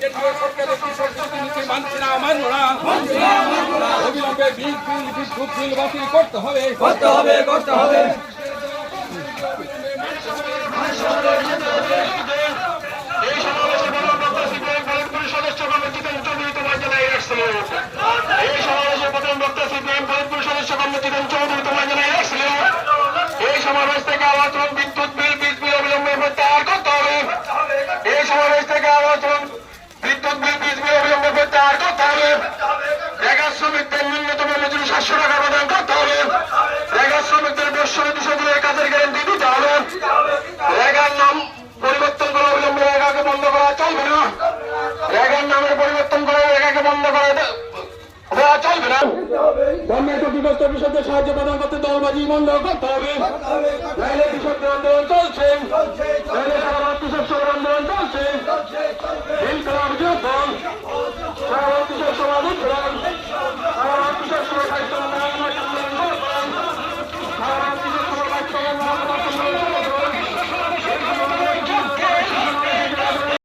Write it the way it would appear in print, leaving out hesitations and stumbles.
কেন্দ্রীয় সরকারের কৃষক নীতি মানছি না, মানব না। অবিলম্বে বিদ্যুৎ বিল বাতিল করতে হবে। এই সমাবেশ থেকে আলোচনা বিদ্যুৎ বিল বীজ বিল অবিলম্বে প্রত্যাহার করতে হবে। এই সমাবেশ থেকে আলোচনা বিদ্যুৎ বিল বীজ বিল অবিলম্বে প্রত্যাহার করতে হবে। রেগা শ্রমিকদের ন্যূনতম মজুরি 700 টাকা প্রদান করতে হবে। রেগা শ্রমিকদের 200 দিনের কাজের গ্যারান্টি দিতে হবে। রেগার নাম পরিবর্তন করে অবিলম্বে রেগাকে বন্ধ করা চলবে না। রেগার নামের পরিবর্তন করে রেগাকে বন্ধ করা দেওয়া চলবে না। গভর্নমেন্ট ক্ষতিগ্রস্ত কৃষকদের সাহায্য প্রদান করতে দলবাজি বন্ধ করতে হবে। নাইলে কৃষকদের আন্দোলন চলছে, নাইলে সারা কৃষক আন্দোলন চলছে।